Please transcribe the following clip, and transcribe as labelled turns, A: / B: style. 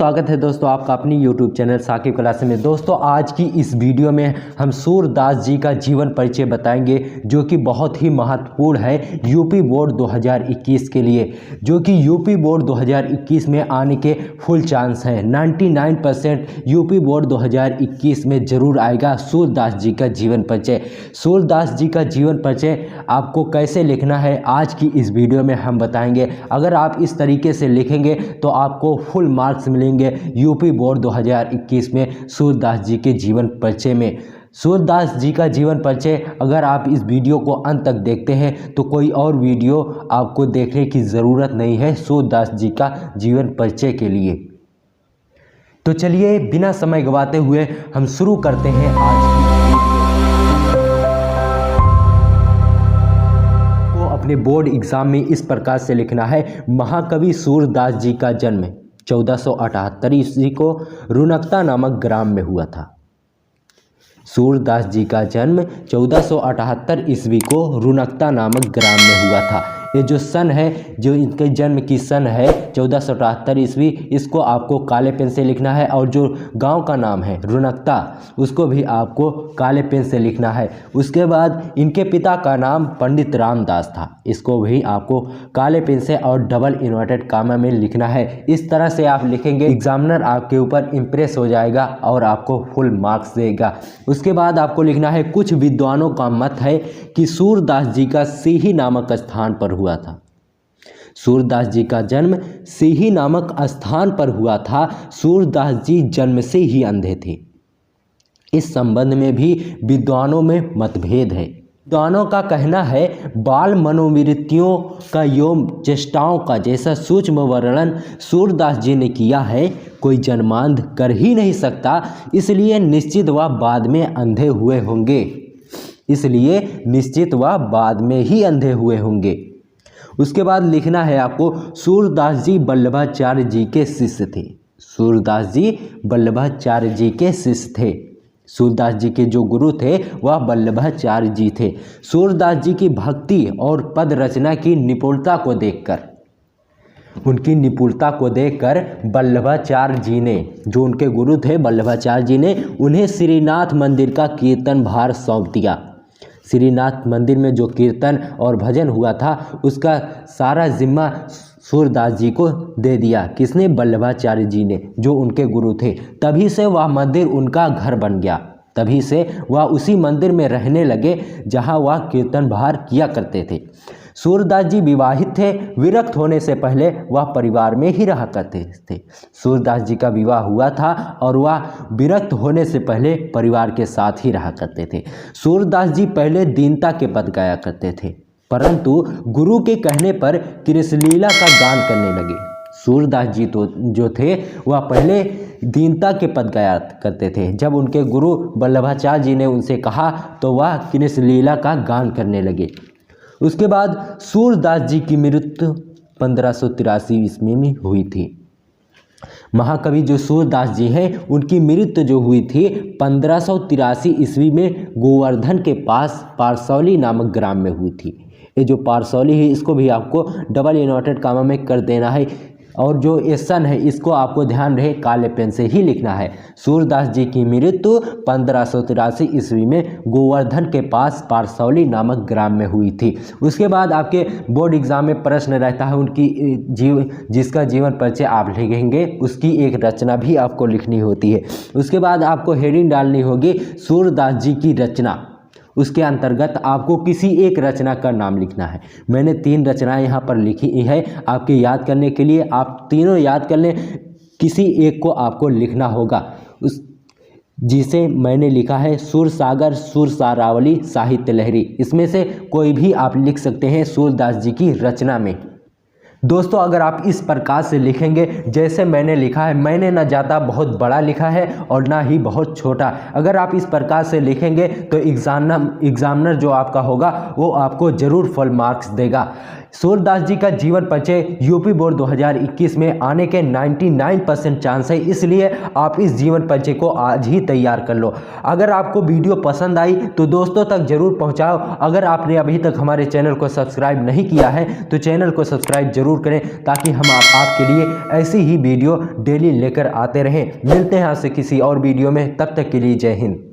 A: स्वागत है दोस्तों आपका अपनी YouTube चैनल साकिब क्लासेस में। दोस्तों आज की इस वीडियो में हम सूरदास जी का जीवन परिचय बताएंगे जो कि बहुत ही महत्वपूर्ण है यूपी बोर्ड 2021 के लिए, जो कि यूपी बोर्ड 2021 में आने के फुल चांस है। 99% यूपी बोर्ड 2021 में ज़रूर आएगा सूरदास जी का जीवन परिचय। सूरदास जी का जीवन परिचय आपको कैसे लिखना है आज की इस वीडियो में हम बताएंगे। अगर आप इस तरीके से लिखेंगे तो आपको फुल मार्क्स मिलेंगे यूपी बोर्ड 2021 में सूरदास जी के जीवन परिचय में। सूरदास जी का जीवन परिचय अगर आप इस वीडियो को अंत तक देखते हैं तो कोई और वीडियो आपको देखने की ज़रूरत नहीं है सूरदास जी का जीवन परिचय के लिए। तो चलिए बिना समय गवाते हुए हम शुरू करते हैं आज की अपने बोर्ड एग्जाम में इस प्रकार से लिखना है। महाकवि सूरदास जी का जन्म 1478 ईस्वी को रुनकता नामक ग्राम में हुआ था। सूरदास जी का जन्म 1478 ईस्वी को रुनकता नामक ग्राम में हुआ था। ये जो सन है, जो इनके जन्म की सन है 1478 ईस्वी, इसको आपको काले पेन से लिखना है। और जो गांव का नाम है रुनकता, उसको भी आपको काले पेन से लिखना है। उसके बाद इनके पिता का नाम पंडित रामदास था, इसको भी आपको काले पेन से और डबल इन्वर्टेड कामा में लिखना है। इस तरह से आप लिखेंगे, एग्जामिनर आपके ऊपर इम्प्रेस हो जाएगा और आपको फुल मार्क्स देगा। उसके बाद आपको लिखना है, कुछ विद्वानों का मत है कि सूरदास जी का सीही नामक स्थान पर हुआ था। सूरदास जी का जन्म सीही नामक स्थान पर हुआ था। सूरदास जी जन्म से ही अंधे थे। इस संबंध में भी विद्वानों में मतभेद है। विद्वानों का कहना है, बाल मनोवृत्तियों का एवं चेष्टाओं का जैसा सूक्ष्म वर्णन सूरदास जी ने किया है कोई जन्मांध कर ही नहीं सकता, इसलिए निश्चित वह बाद में अंधे हुए होंगे। इसलिए निश्चित वह बाद में ही अंधे हुए होंगे। उसके बाद लिखना है आपको, सूरदास जी वल्लभाचार्य जी के शिष्य थे। सूरदास जी वल्लभाचार्य जी के शिष्य थे। सूरदास जी के जो गुरु थे वह वल्लभाचार्य जी थे। सूरदास जी की भक्ति और पद रचना की निपुणता को देखकर, उनकी निपुणता को देखकर वल्लभाचार्य जी ने, जो उनके गुरु थे वल्लभाचार्य जी ने, उन्हें श्रीनाथ मंदिर का कीर्तन भार सौंप दिया। श्रीनाथ मंदिर में जो कीर्तन और भजन हुआ था उसका सारा जिम्मा सूरदास जी को दे दिया। किसने? वल्लभाचार्य जी ने, जो उनके गुरु थे। तभी से वह मंदिर उनका घर बन गया। तभी से वह उसी मंदिर में रहने लगे जहां वह कीर्तन भार किया करते थे। सूरदास जी विवाहित थे। विरक्त होने से पहले वह परिवार में ही रहा करते थे। सूरदास जी का विवाह हुआ था और वह विरक्त होने से पहले परिवार के साथ ही रहा करते थे। सूरदास जी पहले दीनता के पद गाया करते थे, परंतु गुरु के कहने पर कृष्णलीला का गान करने लगे। सूरदास जी तो जो थे वह पहले दीनता के पद गाया करते थे। जब उनके गुरु वल्लभाचार्य जी ने उनसे कहा तो वह कृष्णलीला का गान करने लगे। उसके बाद सूरदास जी की मृत्यु 1583 ईस्वी में हुई थी। महाकवि जो सूरदास जी हैं उनकी मृत्यु जो हुई थी 1583 ईस्वी में गोवर्धन के पास पारसौली नामक ग्राम में हुई थी। ये जो पारसौली है इसको भी आपको डबल इन्वर्टेड कामा में कर देना है। और जो ये सन है इसको आपको ध्यान रहे काले पेन से ही लिखना है। सूरदास जी की मृत्यु 1583 ईस्वी में गोवर्धन के पास पारसौली नामक ग्राम में हुई थी। उसके बाद आपके बोर्ड एग्जाम में प्रश्न रहता है उनकी जिसका जीवन परिचय आप लिखेंगे उसकी एक रचना भी आपको लिखनी होती है। उसके बाद आपको हेडिंग डालनी होगी सूरदास जी की रचना। उसके अंतर्गत आपको किसी एक रचना का नाम लिखना है। मैंने 3 रचनाएं यहाँ पर लिखी है आपके याद करने के लिए। आप तीनों याद कर लें, किसी एक को आपको लिखना होगा। उस जिसे मैंने लिखा है सुरसागर, सुरसारावली, साहित्य लहरी, इसमें से कोई भी आप लिख सकते हैं सूरदास जी की रचना में। दोस्तों अगर आप इस प्रकार से लिखेंगे जैसे मैंने लिखा है, मैंने ना ज़्यादा बहुत बड़ा लिखा है और ना ही बहुत छोटा, अगर आप इस प्रकार से लिखेंगे तो एग्जामिनर जो आपका होगा वो आपको ज़रूर फुल मार्क्स देगा। सूरदास जी का जीवन परिचय यूपी बोर्ड 2021 में आने के 99% चांस है, इसलिए आप इस जीवन परिचय को आज ही तैयार कर लो। अगर आपको वीडियो पसंद आई तो दोस्तों तक जरूर पहुंचाओ। अगर आपने अभी तक हमारे चैनल को सब्सक्राइब नहीं किया है तो चैनल को सब्सक्राइब जरूर करें, ताकि हम आपके लिए ऐसी ही वीडियो डेली लेकर आते रहें। मिलते हैं आपसे किसी और वीडियो में, तब तक के लिए जय हिंद।